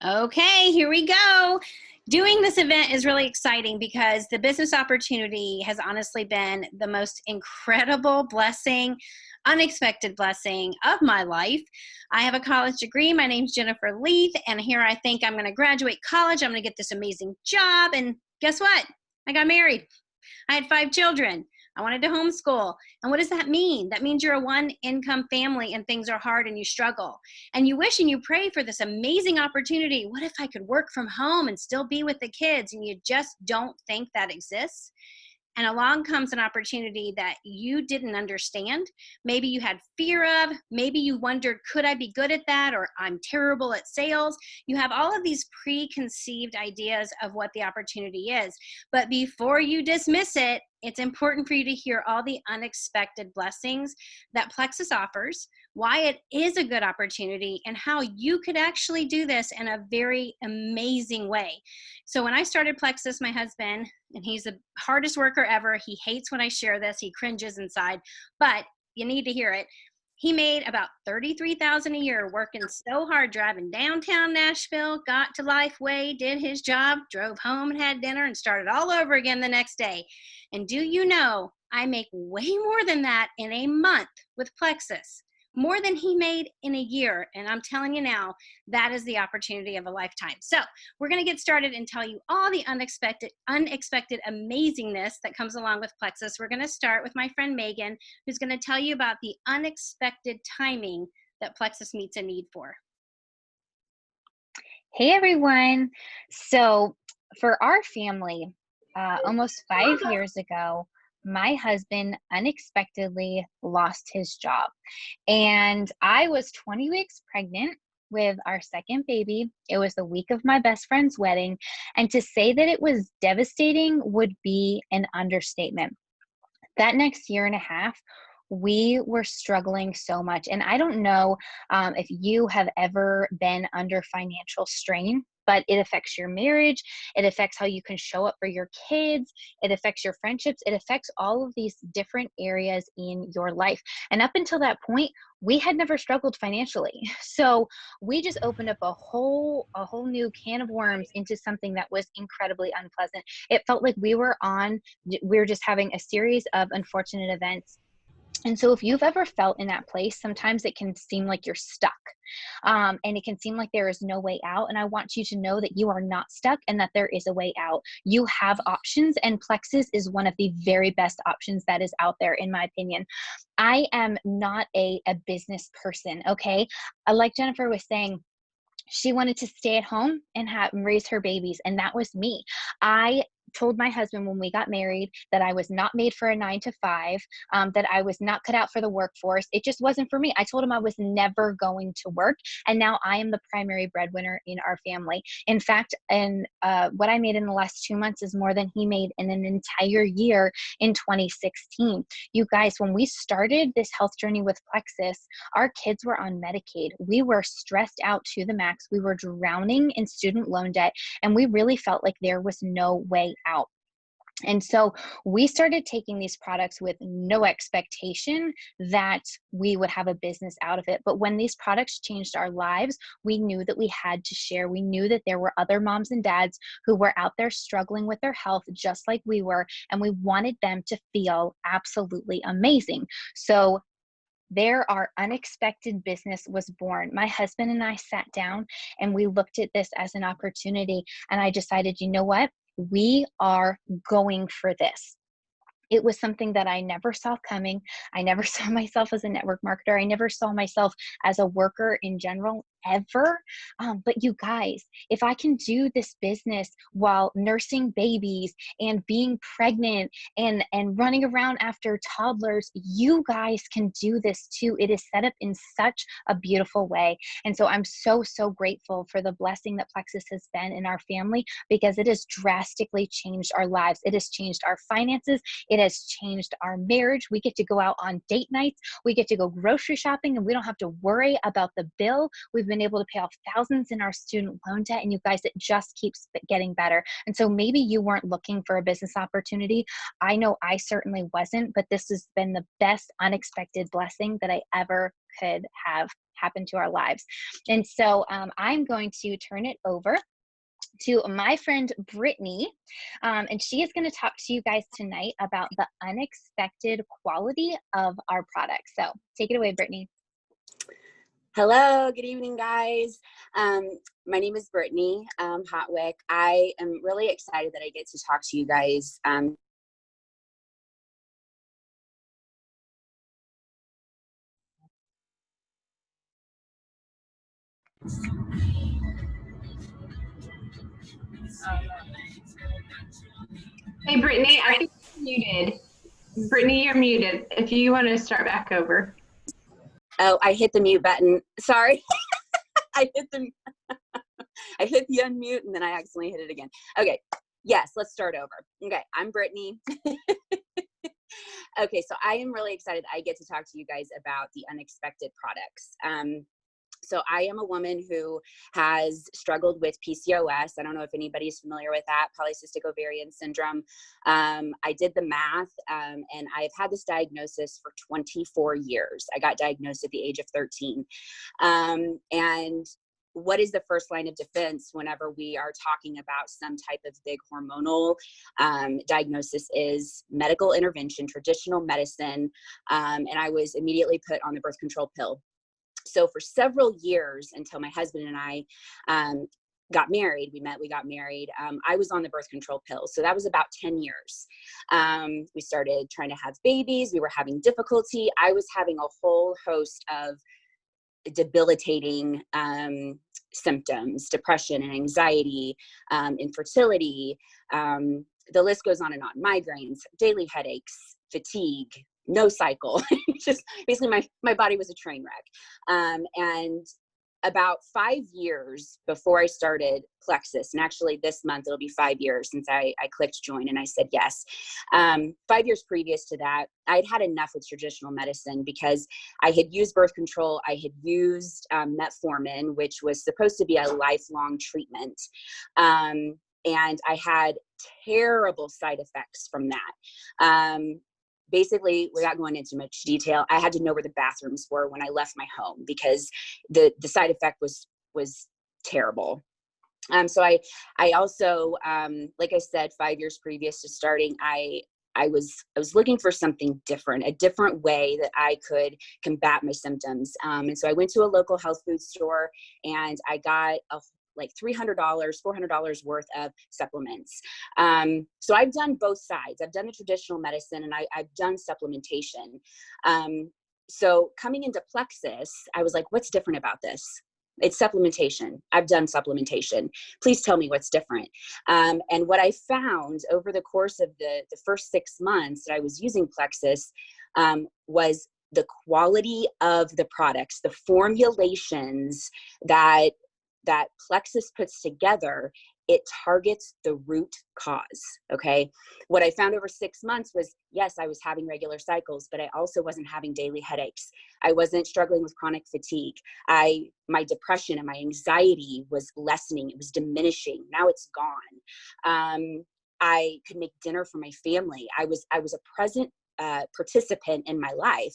Okay, here we go. Doing this event is really exciting because the business opportunity has honestly been the most incredible blessing, unexpected blessing of my life. I have a college degree. My name's Jennifer Leith, and here I think I'm going to graduate college. I'm going to get this amazing job. And guess what? I got married. I had 5 children. I wanted to homeschool. And what does that mean? That means you're a one income family and things are hard and you struggle. And you wish and you pray for this amazing opportunity. What if I could work from home and still be with the kids? And you just don't think that exists. And along comes an opportunity that you didn't understand. Maybe you had fear of, maybe you wondered, could I be good at that? Or I'm terrible at sales. You have all of these preconceived ideas of what the opportunity is. But before you dismiss it, it's important for you to hear all the unexpected blessings that Plexus offers, why it is a good opportunity, and how you could actually do this in a very amazing way. So when I started Plexus, my husband, and he's the hardest worker ever. He hates when I share this. He cringes inside, but you need to hear it. He made about $33,000 a year working so hard, driving downtown Nashville, got to Lifeway, did his job, drove home and had dinner, and started all over again the next day. And do you know, I make way more than that in a month with Plexus, more than he made in a year. And I'm telling you now, that is the opportunity of a lifetime. So we're going to get started and tell you all the unexpected amazingness that comes along with Plexus. We're going to start with my friend Megan, who's going to tell you about the unexpected timing that Plexus meets a need for. Hey everyone. So, for our family, almost 5 years ago, my husband unexpectedly lost his job. And I was 20 weeks pregnant with our second baby. It was the week of my best friend's wedding. And to say that it was devastating would be an understatement. That next year and a half, we were struggling so much. And I don't know if you have ever been under financial strain, but it affects your marriage. It affects how you can show up for your kids. It affects your friendships. It affects all of these different areas in your life. And up until that point, we had never struggled financially. So we just opened up a whole new can of worms into something that was incredibly unpleasant. It felt like we were just having a series of unfortunate events. And so, if you've ever felt in that place, sometimes it can seem like you're stuck, and it can seem like there is no way out. And I want you to know that you are not stuck and that there is a way out. You have options, and Plexus is one of the very best options that is out there, in my opinion. I am not a business person, okay? Like Jennifer was saying, she wanted to stay at home and raise her babies, and that was me. I told my husband when we got married that I was not made for a 9 to 5, that I was not cut out for the workforce. It just wasn't for me. I told him I was never going to work, and now I am the primary breadwinner in our family. In fact, and what I made in the last 2 months is more than he made in an entire year in 2016. You guys, when we started this health journey with Plexus, our kids were on Medicaid. We were stressed out to the max. We were drowning in student loan debt, and we really felt like there was no way out. And so we started taking these products with no expectation that we would have a business out of it. But when these products changed our lives, we knew that we had to share. We knew that there were other moms and dads who were out there struggling with their health just like we were, and we wanted them to feel absolutely amazing. So there, our unexpected business was born. My husband and I sat down and we looked at this as an opportunity. And I decided, you know what? We are going for this. It was something that I never saw coming. I never saw myself as a network marketer. I never saw myself as a worker in general, ever. But you guys, if I can do this business while nursing babies and being pregnant and running around after toddlers, you guys can do this too. It is set up in such a beautiful way. And so I'm so, so grateful for the blessing that Plexus has been in our family, because it has drastically changed our lives. It has changed our finances. It has changed our marriage. We get to go out on date nights. We get to go grocery shopping, and we don't have to worry about the bill. We've been able to pay off thousands in our student loan debt. And you guys, it just keeps getting better. And so maybe you weren't looking for a business opportunity. I know I certainly wasn't, but this has been the best unexpected blessing that I ever could have happen to our lives. And so I'm going to turn it over to my friend Brittany, and she is going to talk to you guys tonight about the unexpected quality of our products. So take it away, Brittany. Hello, good evening, guys. My name is Brittany Hotwick. I am really excited that I get to talk to you guys. Hey, Brittany, I think you're muted. Brittany, you're muted. If you want to start back over. Oh, I hit the mute button. Sorry. I hit the unmute and then I accidentally hit it again. Okay. Yes, let's start over. Okay. I'm Brittany. Okay. So I am really excited I get to talk to you guys about the unexpected products. So I am a woman who has struggled with PCOS. I don't know if anybody's familiar with that, polycystic ovarian syndrome. I did the math, and I've had this diagnosis for 24 years. I got diagnosed at the age of 13. And what is the first line of defense whenever we are talking about some type of big hormonal diagnosis is medical intervention, traditional medicine. And I was immediately put on the birth control pill. So for several years until my husband and I got married, we got married, I was on the birth control pill. So that was about 10 years. We started trying to have babies. We were having difficulty. I was having a whole host of debilitating symptoms, depression and anxiety, infertility. The list goes on and on. Migraines, daily headaches, fatigue, no cycle. Just basically my body was a train wreck. And about 5 years before I started Plexus, and actually this month it'll be 5 years since I clicked join and I said yes. 5 years previous to that, I'd had enough with traditional medicine because I had used birth control. I had used metformin, which was supposed to be a lifelong treatment. And I had terrible side effects from that. Basically, without going into much detail, I had to know where the bathrooms were when I left my home because the side effect was terrible. So I also, like I said, 5 years previous to starting, I was looking for something different, a different way that I could combat my symptoms. And so I went to a local health food store and I got like $300, $400 worth of supplements. So I've done both sides. I've done the traditional medicine and I've done supplementation. So coming into Plexus, I was like, what's different about this? It's supplementation. I've done supplementation. Please tell me what's different. And what I found over the course of the first 6 months that I was using Plexus was the quality of the products, the formulations that Plexus puts together. It targets the root cause. Okay. What I found over 6 months was, yes, I was having regular cycles, but I also wasn't having daily headaches. I wasn't struggling with chronic fatigue. My depression and my anxiety was lessening. It was diminishing. Now it's gone. I could make dinner for my family. I was a present participant in my life.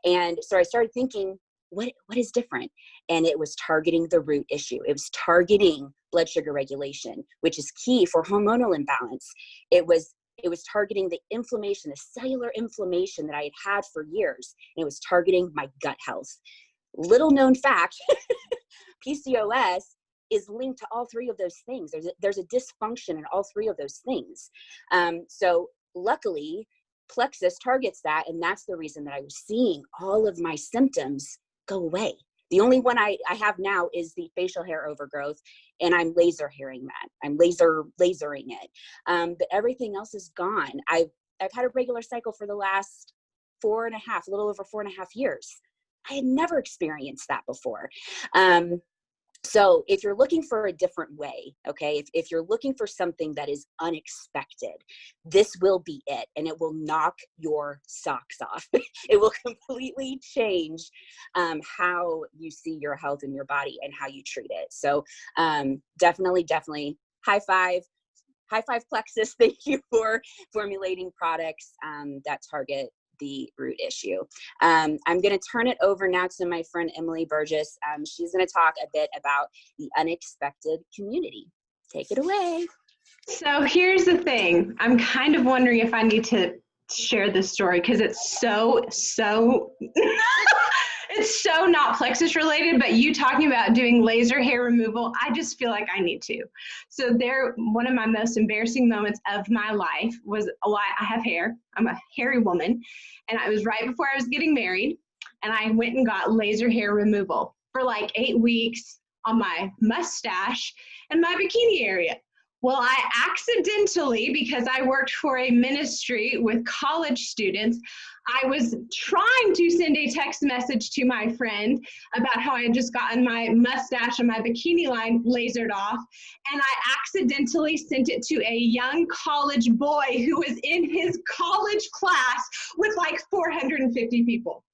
And so I started thinking, what is different? And it was targeting the root issue. It was targeting blood sugar regulation, which is key for hormonal imbalance. It was targeting the inflammation, the cellular inflammation that I had had for years. And it was targeting my gut health. Little known fact, PCOS is linked to all three of those things. There's a dysfunction in all three of those things. So luckily, Plexus targets that. And that's the reason that I was seeing all of my symptoms go away. The only one I have now is the facial hair overgrowth, and I'm laser hairing that. I'm lasering it. But everything else is gone. I've had a regular cycle for the last a little over 4.5 years. I had never experienced that before. So if you're looking for a different way, okay, if you're looking for something that is unexpected, this will be it, and it will knock your socks off. It will completely change how you see your health in your body and how you treat it. So definitely high five Plexus. Thank you for formulating products that target the root issue. I'm going to turn it over now to my friend Emily Burgess. She's going to talk a bit about the unexpected community. Take it away. So here's the thing. I'm kind of wondering if I need to share this story because it's so it's so not Plexus related, but you talking about doing laser hair removal, I just feel like I need to. So one of my most embarrassing moments of my life was I have hair. I'm a hairy woman, and it was right before I was getting married, and I went and got laser hair removal for like 8 weeks on my mustache and my bikini area. Well, I accidentally, because I worked for a ministry with college students, I was trying to send a text message to my friend about how I had just gotten my mustache and my bikini line lasered off, and I accidentally sent it to a young college boy who was in his college class with like 450 people.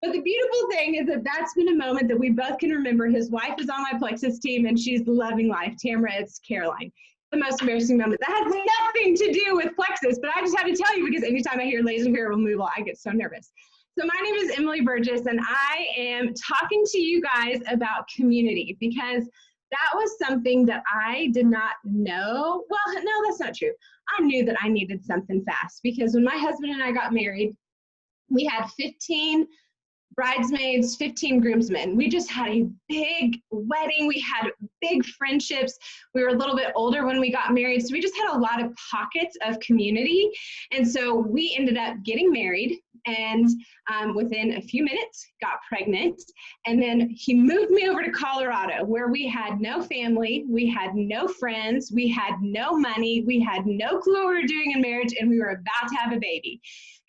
But the beautiful thing is that that's been a moment that we both can remember. His wife is on my Plexus team, and she's loving life. Tamara, it's Caroline. The most embarrassing moment. That has nothing to do with Plexus, but I just had to tell you because anytime I hear laser hair removal, I get so nervous. So my name is Emily Burgess, and I am talking to you guys about community because that was something that I did not know. Well, no, that's not true. I knew that I needed something fast because when my husband and I got married, we had 15 bridesmaids, 15 groomsmen. We just had a big wedding. We had big friendships. We were a little bit older when we got married, so we just had a lot of pockets of community. And so we ended up getting married, and within a few minutes got pregnant. And then he moved me over to Colorado, where we had no family, we had no friends, we had no money, we had no clue what we were doing in marriage, and we were about to have a baby.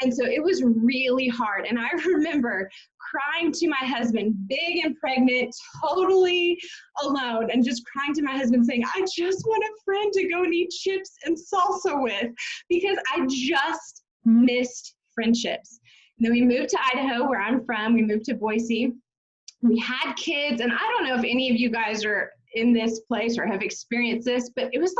And so it was really hard. And I remember crying to my husband, big and pregnant, totally alone, and just crying to my husband saying, I just want a friend to go and eat chips and salsa with, because I just missed friendships. And then we moved to Idaho, where I'm from. We moved to Boise. We had kids, and I don't know if any of you guys are in this place or have experienced this, but it was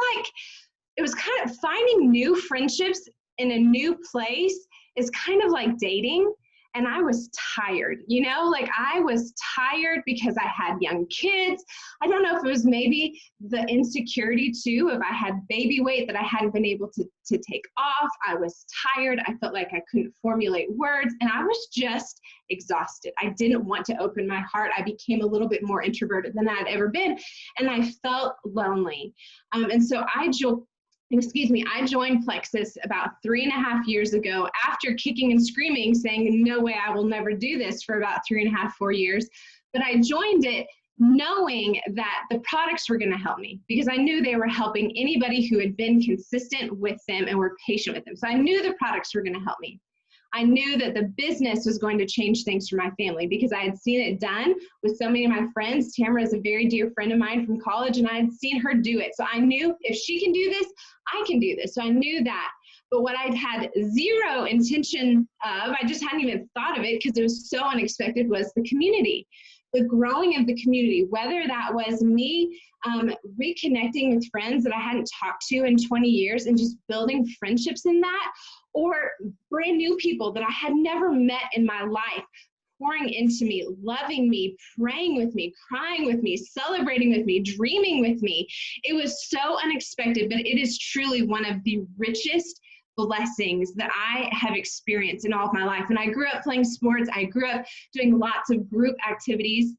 kind of finding new friendships in a new place is kind of like dating. And I was tired, I was tired because I had young kids. I don't know if it was maybe the insecurity too, if I had baby weight that I hadn't been able to take off. I was tired. I felt like I couldn't formulate words, and I was just exhausted. I didn't want to open my heart. I became a little bit more introverted than I'd ever been, and I felt lonely. And so I joined Plexus about 3.5 years ago after kicking and screaming, saying, no way, I will never do this, for about 3.5, 4 years. But I joined it knowing that the products were going to help me, because I knew they were helping anybody who had been consistent with them and were patient with them. So I knew the products were going to help me. I knew that the business was going to change things for my family because I had seen it done with so many of my friends. Tamara is a very dear friend of mine from college, and I had seen her do it. So I knew if she can do this, I can do this. So I knew that. But what I'd had zero intention of, I just hadn't even thought of it because it was so unexpected, was the community. The growing of the community, whether that was me reconnecting with friends that I hadn't talked to in 20 years and just building friendships in that, or brand new people that I had never met in my life, pouring into me, loving me, praying with me, crying with me, celebrating with me, dreaming with me. It was so unexpected, but it is truly one of the richest blessings that I have experienced in all of my life. And I grew up playing sports. I grew up doing lots of group activities.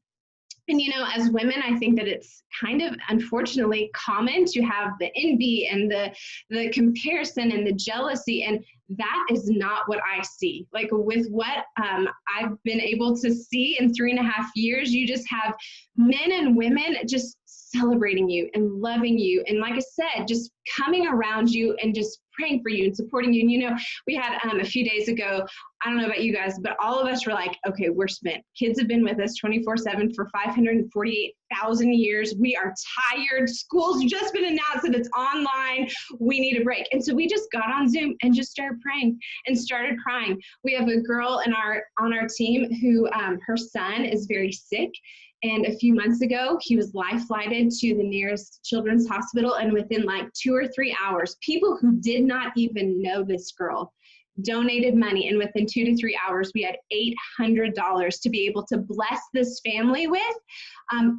And, as women, I think that it's kind of, unfortunately, common to have the envy and the comparison and the jealousy. And that is not what I see. Like, with what I've been able to see in 3.5 years, you just have men and women just celebrating you and loving you. And like I said, just coming around you and just praying for you and supporting you. And, we had a few days ago, I don't know about you guys, but all of us were like, okay, we're spent. Kids have been with us 24/7 for 548,000 years. We are tired. School's just been announced that it's online. We need a break. And so we just got on Zoom and just started praying and started crying. We have a girl on our team who her son is very sick. And a few months ago, he was life-flighted to the nearest children's hospital. And within like 2 or 3 hours, people who did not even know this girl donated money, and within 2 to 3 hours, we had $800 to be able to bless this family with,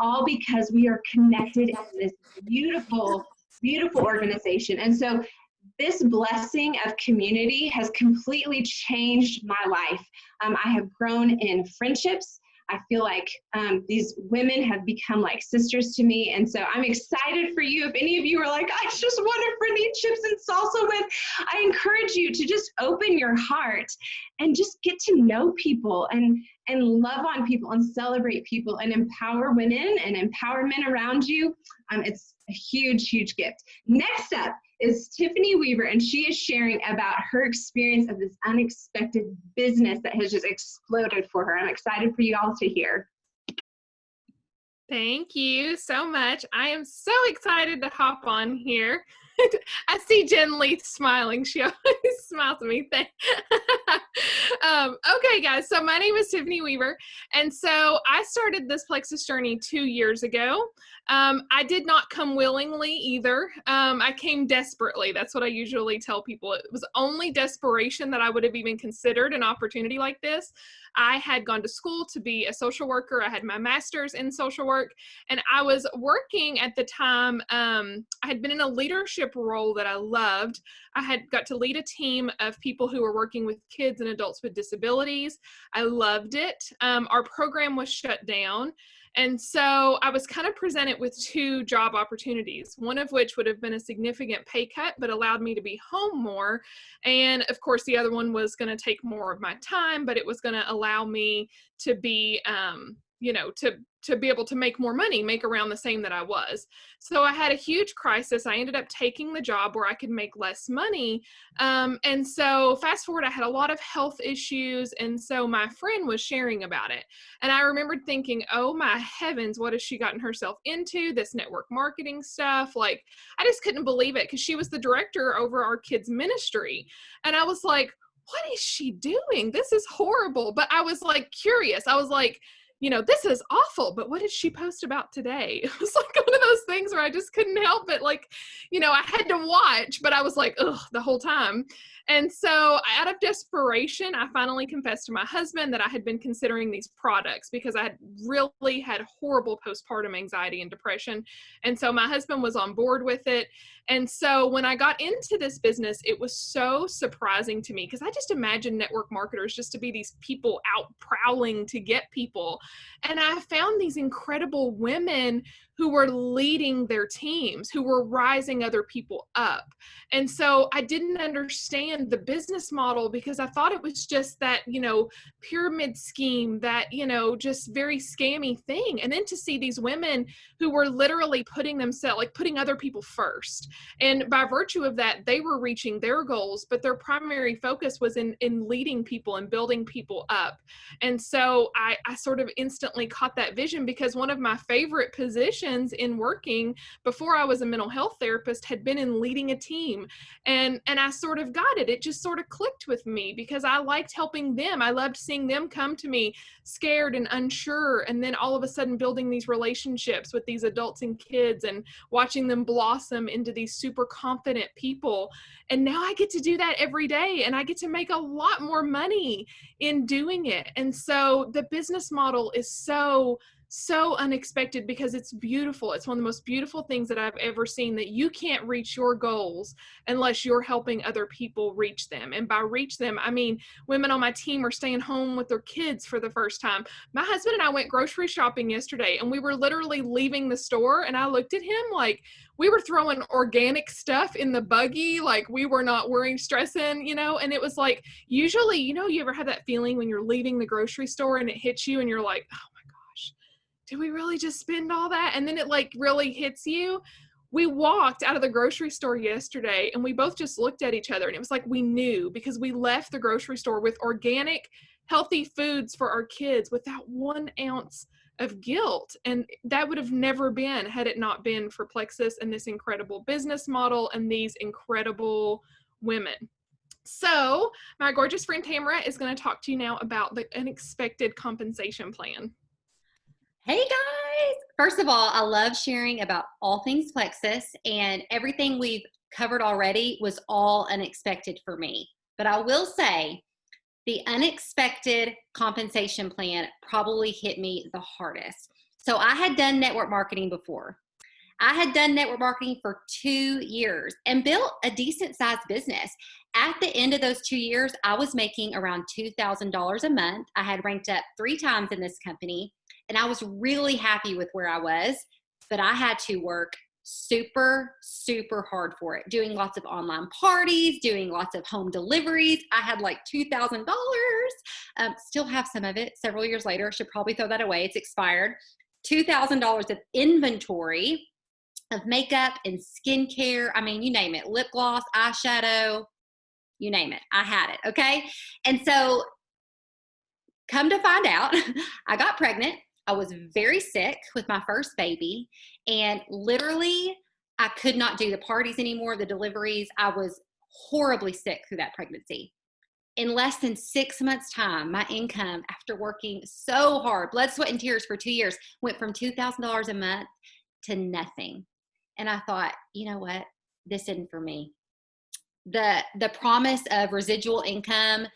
all because we are connected in this beautiful, beautiful organization. And so this blessing of community has completely changed my life. I have grown in friendships. I feel like these women have become like sisters to me. And so I'm excited for you. If any of you are like, I just want a friend to eat chips and salsa with, I encourage you to just open your heart and just get to know people and love on people and celebrate people and empower women and empower men around you. It's a huge, huge gift. Next up is Tiffany Weaver, and she is sharing about her experience of this unexpected business that has just exploded for her. I'm excited for you all to hear. Thank you so much. I am so excited to hop on here. I see Jen Leith smiling. She always smiles at me. Okay, guys. So my name is Tiffany Weaver. And so I started this Plexus journey 2 years ago. I did not come willingly either. I came desperately. That's what I usually tell people. It was only desperation that I would have even considered an opportunity like this. I had gone to school to be a social worker. I had my master's in social work, and I was working at the time. I had been in a leadership role that I loved. I had got to lead a team of people who were working with kids and adults with disabilities. I loved it. Our program was shut down. And so I was kind of presented with 2 job opportunities, one of which would have been a significant pay cut, but allowed me to be home more. And of course, the other one was going to take more of my time, but it was going to allow me to be, to be able to make more money, make around the same that I was. So I had a huge crisis. I ended up taking the job where I could make less money. And so fast forward, I had a lot of health issues. And so my friend was sharing about it. And I remembered thinking, oh my heavens, what has she gotten herself into? This network marketing stuff. Like, I just couldn't believe it because she was the director over our kids' ministry. And I was like, what is she doing? This is horrible. But I was like curious. I was like, this is awful, but what did she post about today? It was like one of those things where I just couldn't help it. Like, I had to watch, but I was like, ugh, the whole time. And so out of desperation, I finally confessed to my husband that I had been considering these products because I had really had horrible postpartum anxiety and depression. And so my husband was on board with it. And so when I got into this business, it was so surprising to me because I just imagined network marketers just to be these people out prowling to get people. And I found these incredible women who were leading their teams, who were rising other people up. And so I didn't understand the business model because I thought it was just that, pyramid scheme, that, just very scammy thing. And then to see these women who were literally putting other people first. And by virtue of that, they were reaching their goals, but their primary focus was in leading people and building people up. And so I sort of instantly caught that vision because one of my favorite positions in working before I was a mental health therapist had been in leading a team. And I sort of got it. It just sort of clicked with me because I liked helping them. I loved seeing them come to me scared and unsure. And then all of a sudden building these relationships with these adults and kids and watching them blossom into these super confident people. And now I get to do that every day and I get to make a lot more money in doing it. And so the business model is so unexpected because it's beautiful. It's one of the most beautiful things that I've ever seen, that you can't reach your goals unless you're helping other people reach them. And by reach them, I mean, women on my team are staying home with their kids for the first time. My husband and I went grocery shopping yesterday and we were literally leaving the store and I looked at him like we were throwing organic stuff in the buggy. Like we were not worrying, stressing, and it was like, usually, you ever have that feeling when you're leaving the grocery store and it hits you and you're like, oh my gosh, did we really just spend all that? And then it like really hits you. We walked out of the grocery store yesterday and we both just looked at each other and it was like we knew because we left the grocery store with organic, healthy foods for our kids without 1 ounce of guilt. And that would have never been had it not been for Plexus and this incredible business model and these incredible women. So my gorgeous friend Tamara is going to talk to you now about the unexpected compensation plan. Hey guys! First of all, I love sharing about all things Plexus, and everything we've covered already was all unexpected for me. But I will say the unexpected compensation plan probably hit me the hardest. So I had done network marketing before. I had done network marketing for 2 years and built a decent sized business. At the end of those 2 years, I was making around $2,000 a month. I had ranked up 3 times in this company, and I was really happy with where I was, but I had to work super, super hard for it, doing lots of online parties, doing lots of home deliveries. I had like $2,000, still have some of it several years later. Should probably throw that away. It's expired. $2,000 of inventory of makeup and skincare. I mean, you name it, lip gloss, eyeshadow, you name it. I had it. Okay. And so come to find out, I got pregnant. I was very sick with my first baby, and literally I could not do the parties anymore, the deliveries. I was horribly sick through that pregnancy. In less than 6 months' time, my income, after working so hard, blood, sweat, and tears for 2 years, went from $2,000 a month to nothing. And I thought, you know what? This isn't for me. The promise of residual income,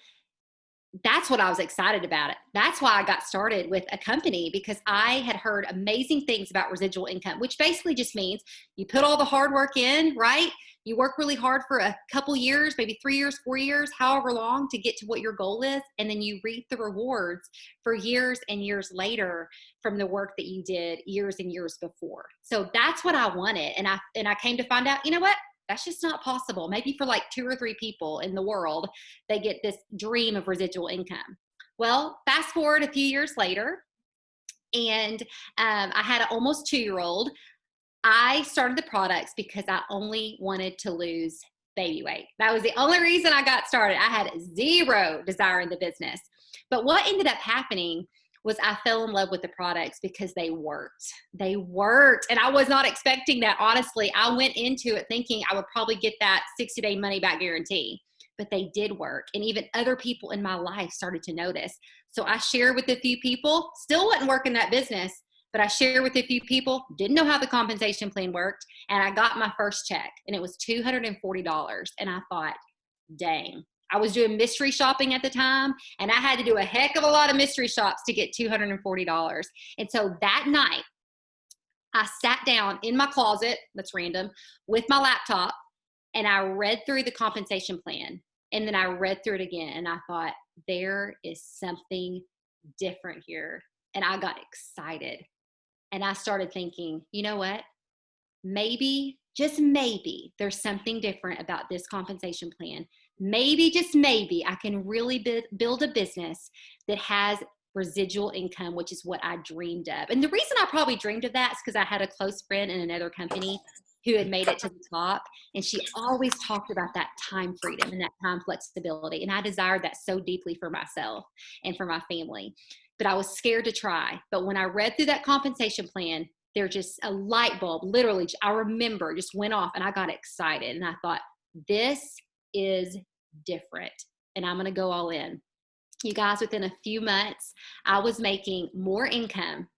that's what I was excited about it. That's why I got started with a company, because I had heard amazing things about residual income, which basically just means you put all the hard work in, right? You work really hard for a couple years, maybe 3 years, 4 years, however long, to get to what your goal is. And then you reap the rewards for years and years later from the work that you did years and years before. So that's what I wanted. And I came to find out, you know what? That's just not possible. Maybe for like 2 or 3 people in the world, they get this dream of residual income. Well, fast forward a few years later, and I had an almost 2-year-old. I started the products because I only wanted to lose baby weight. That was the only reason I got started. I had zero desire in the business. But what ended up happening was I fell in love with the products because they worked. They worked. And I was not expecting that, honestly. I went into it thinking I would probably get that 60-day money back guarantee, but they did work. And even other people in my life started to notice. So I shared with a few people, still wasn't working that business, but I shared with a few people, didn't know how the compensation plan worked. And I got my first check, and it was $240. And I thought, dang. I was doing mystery shopping at the time, and I had to do a heck of a lot of mystery shops to get $240. And so that night, I sat down in my closet, that's random, with my laptop, and I read through the compensation plan. And then I read through it again, and I thought, there is something different here. And I got excited. And I started thinking, you know what? Maybe, just maybe, there's something different about this compensation plan. Maybe, just maybe, I can really build a business that has residual income, which is what I dreamed of. And the reason I probably dreamed of that is because I had a close friend in another company who had made it to the top, and she always talked about that time freedom and that time flexibility. And I desired that so deeply for myself and for my family, but I was scared to try. But when I read through that compensation plan, there just a light bulb, literally, I remember, just went off, and I got excited. And I thought, this is different, and I'm going to go all in. You guys, within a few months, I was making more income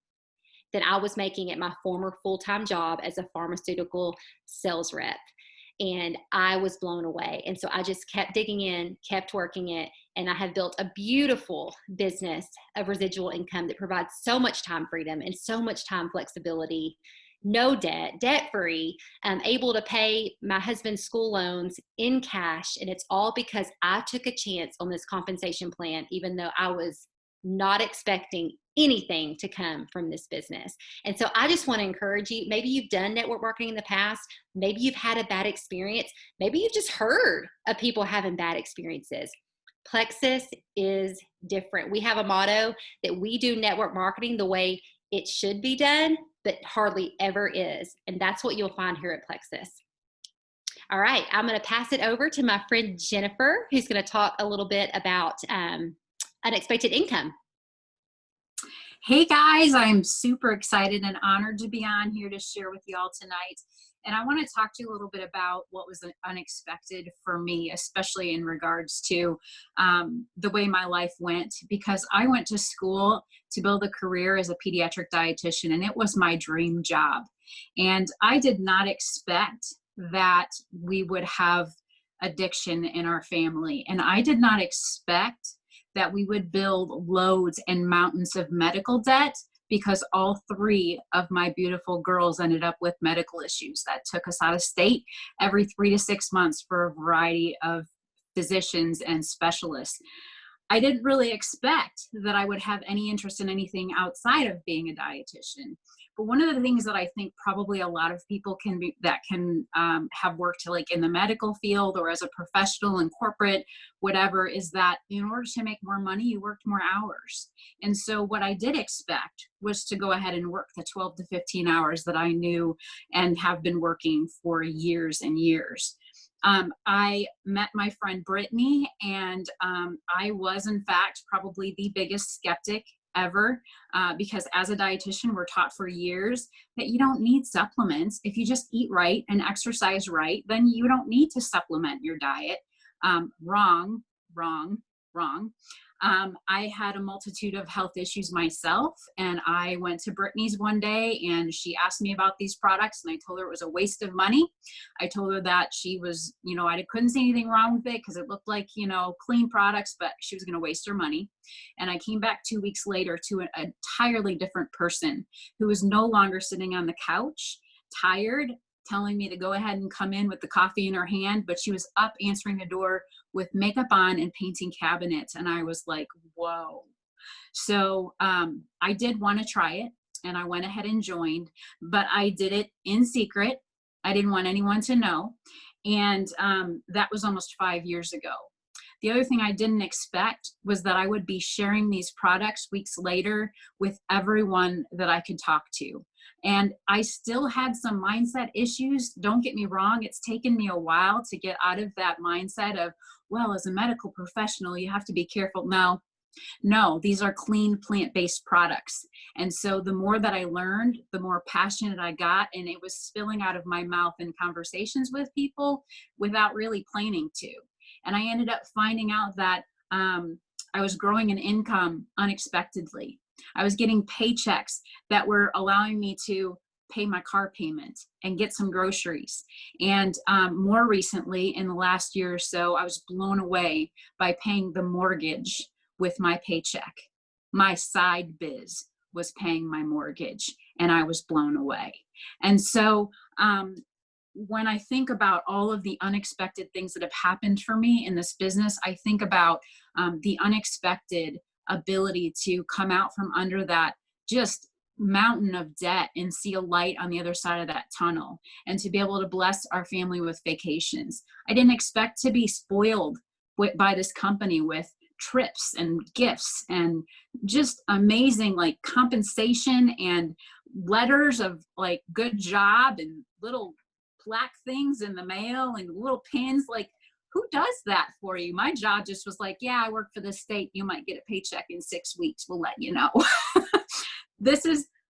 than I was making at my former full-time job as a pharmaceutical sales rep. And I was blown away. And so I just kept digging in, kept working it. And I have built a beautiful business of residual income that provides so much time freedom and so much time flexibility, no debt, debt-free, able to pay my husband's school loans in cash. And it's all because I took a chance on this compensation plan, even though I was not expecting anything to come from this business. And so I just want to encourage you, maybe you've done network marketing in the past, maybe you've had a bad experience, maybe you've just heard of people having bad experiences. Plexus is different. We have a motto that we do network marketing the way it should be done, but hardly ever is. And that's what you'll find here at Plexus. All right, I'm going to pass it over to my friend Jennifer, who's going to talk a little bit about unexpected income. Hey guys, I'm super excited and honored to be on here to share with y'all tonight. And I want to talk to you a little bit about what was unexpected for me, especially in regards to the way my life went, because I went to school to build a career as a pediatric dietitian, and it was my dream job. And I did not expect that we would have addiction in our family. And I did not expect that we would build loads and mountains of medical debt, because all three of my beautiful girls ended up with medical issues that took us out of state every 3 to 6 months for a variety of physicians and specialists. I didn't really expect that I would have any interest in anything outside of being a dietitian. But one of the things that I think probably a lot of people can have worked like in the medical field or as a professional in corporate, whatever, is that in order to make more money, you worked more hours. And so what I did expect was to go ahead and work the 12 to 15 hours that I knew and have been working for years and years. I met my friend Brittany, and I was, in fact, probably the biggest skeptic ever, because as a dietitian, we're taught for years that you don't need supplements. If you just eat right and exercise right, then you don't need to supplement your diet. Wrong. I had a multitude of health issues myself, and I went to Brittany's one day and she asked me about these products, and I told her it was a waste of money. I told her that she was, I couldn't see anything wrong with it because it looked like, clean products, but she was going to waste her money. And I came back 2 weeks later to an entirely different person who was no longer sitting on the couch, tired, telling me to go ahead and come in with the coffee in her hand, but she was up answering the door with makeup on and painting cabinets. And I was like, whoa. So I did want to try it, and I went ahead and joined, but I did it in secret. I didn't want anyone to know. And that was almost 5 years ago. The other thing I didn't expect was that I would be sharing these products weeks later with everyone that I could talk to. And I still had some mindset issues. Don't get me wrong. It's taken me a while to get out of that mindset of, well, as a medical professional, you have to be careful. No, these are clean plant-based products. And so the more that I learned, the more passionate I got, and it was spilling out of my mouth in conversations with people without really planning to. And I ended up finding out that I was growing an income unexpectedly. I was getting paychecks that were allowing me to pay my car payment and get some groceries. And more recently, in the last year or so, I was blown away by paying the mortgage with my paycheck. My side biz was paying my mortgage, and I was blown away. And so when I think about all of the unexpected things that have happened for me in this business, I think about the unexpected ability to come out from under that just mountain of debt and see a light on the other side of that tunnel, and to be able to bless our family with vacations. I didn't expect to be spoiled by this company with trips and gifts and just amazing like compensation and letters of like good job and little plaque things in the mail and little pins. Like, who does that for you? My job just was like, yeah, I work for the state. You might get a paycheck in 6 weeks. We'll let you know.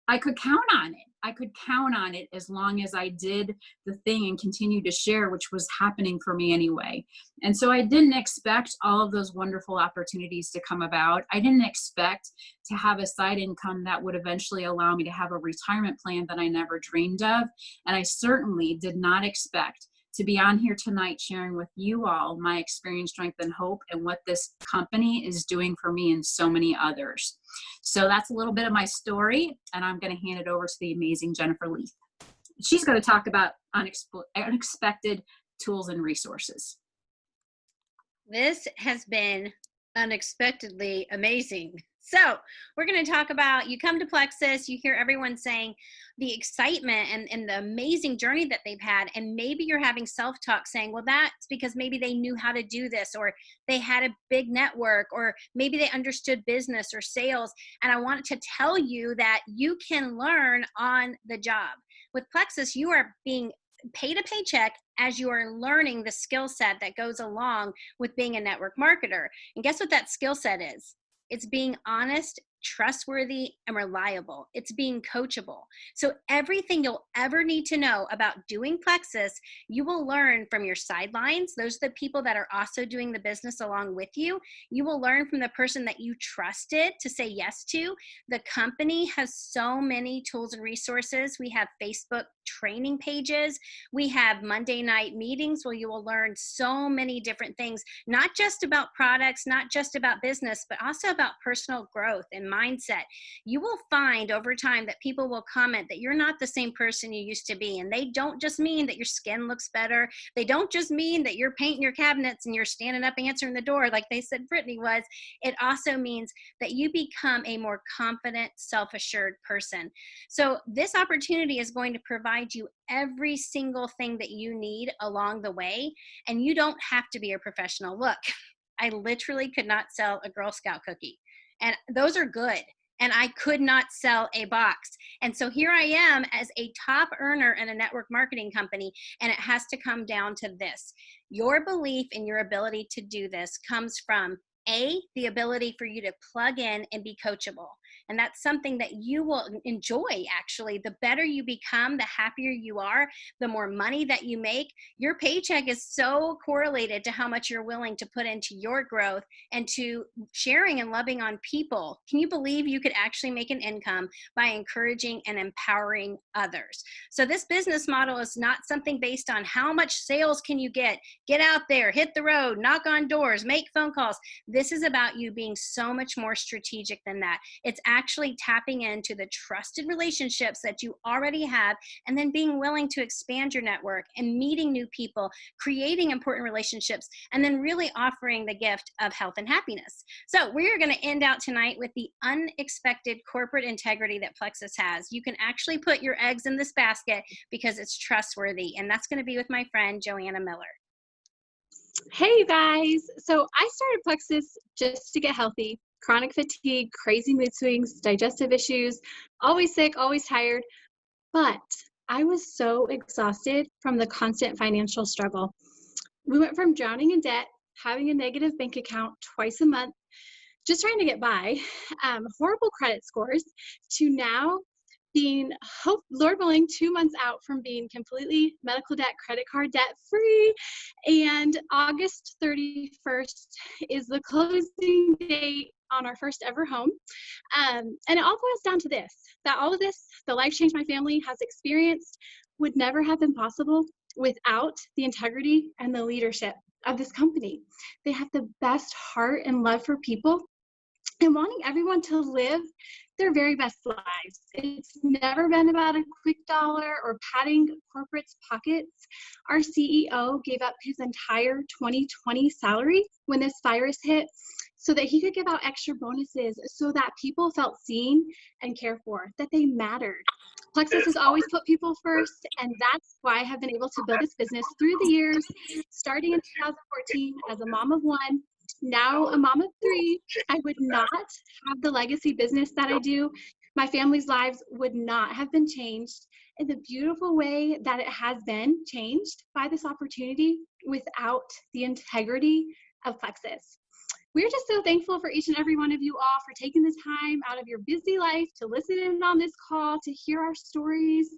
I could count on it. I could count on it as long as I did the thing and continued to share, which was happening for me anyway. And so I didn't expect all of those wonderful opportunities to come about. I didn't expect to have a side income that would eventually allow me to have a retirement plan that I never dreamed of. And I certainly did not expect to be on here tonight sharing with you all my experience, strength, and hope, and what this company is doing for me and so many others. So that's a little bit of my story, and I'm going to hand it over to the amazing Jennifer Leith. She's going to talk about unexpected tools and resources. This has been unexpectedly amazing. So we're going to talk about, you come to Plexus, you hear everyone saying the excitement and the amazing journey that they've had. And maybe you're having self-talk saying, well, that's because maybe they knew how to do this, or they had a big network, or maybe they understood business or sales. And I want to tell you that you can learn on the job. With Plexus, you are being paid a paycheck as you are learning the skill set that goes along with being a network marketer. And guess what that skill set is? It's being honest, trustworthy and reliable. It's being coachable. So everything you'll ever need to know about doing Plexus, you will learn from your sidelines. Those are the people that are also doing the business along with you. You will learn from the person that you trusted to say yes to. The company has so many tools and resources. We have Facebook training pages. We have Monday night meetings where you will learn so many different things, not just about products, not just about business, but also about personal growth and mindset. You will find over time that people will comment that you're not the same person you used to be. And they don't just mean that your skin looks better. They don't just mean that you're painting your cabinets and you're standing up answering the door like they said Brittany was. It also means that you become a more confident, self-assured person. So this opportunity is going to provide you every single thing that you need along the way. And you don't have to be a professional. Look, I literally could not sell a Girl Scout cookie. And those are good. And I could not sell a box. And so here I am as a top earner in a network marketing company. And it has to come down to this. Your belief in your ability to do this comes from the ability for you to plug in and be coachable. And that's something that you will enjoy, actually. The better you become, the happier you are, the more money that you make. Your paycheck is so correlated to how much you're willing to put into your growth and to sharing and loving on people. Can you believe you could actually make an income by encouraging and empowering others? So this business model is not something based on how much sales can you get out there, hit the road, knock on doors, make phone calls. This is about you being so much more strategic than that. It's actually tapping into the trusted relationships that you already have, and then being willing to expand your network and meeting new people, creating important relationships, and then really offering the gift of health and happiness. So we're going to end out tonight with the unexpected corporate integrity that Plexus has. You can actually put your eggs in this basket because it's trustworthy. And that's going to be with my friend, Joanna Miller. Hey guys, so I started Plexus just to get healthy. Chronic fatigue, crazy mood swings, digestive issues, always sick, always tired. But I was so exhausted from the constant financial struggle. We went from drowning in debt, having a negative bank account twice a month, just trying to get by, horrible credit scores, to now being, Lord willing, 2 months out from being completely medical debt, credit card debt free. And August 31st is the closing date on our first ever home. And it all boils down to this, that all of this, the life change my family has experienced, would never have been possible without the integrity and the leadership of this company. They have the best heart and love for people and wanting everyone to live their very best lives. It's never been about a quick dollar or padding corporate's pockets. Our CEO gave up his entire 2020 salary when this virus hit so that he could give out extra bonuses so that people felt seen and cared for, that they mattered. Plexus has always put people first, and that's why I have been able to build this business through the years, starting in 2014 as a mom of one, now a mom of three. I would not have the legacy business that I do. My family's lives would not have been changed in the beautiful way that it has been changed by this opportunity without the integrity of Plexus. We're just so thankful for each and every one of you all for taking the time out of your busy life to listen in on this call, to hear our stories,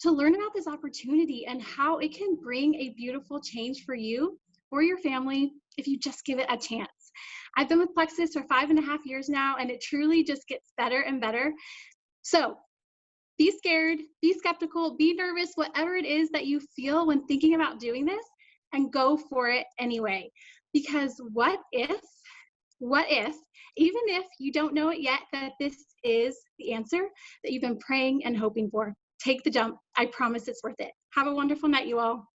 to learn about this opportunity and how it can bring a beautiful change for you or your family if you just give it a chance. I've been with Plexus for 5.5 years now, and it truly just gets better and better. So be scared, be skeptical, be nervous, whatever it is that you feel when thinking about doing this, and go for it anyway. Because what if, even if you don't know it yet, that this is the answer that you've been praying and hoping for? Take the jump. I promise it's worth it. Have a wonderful night, you all.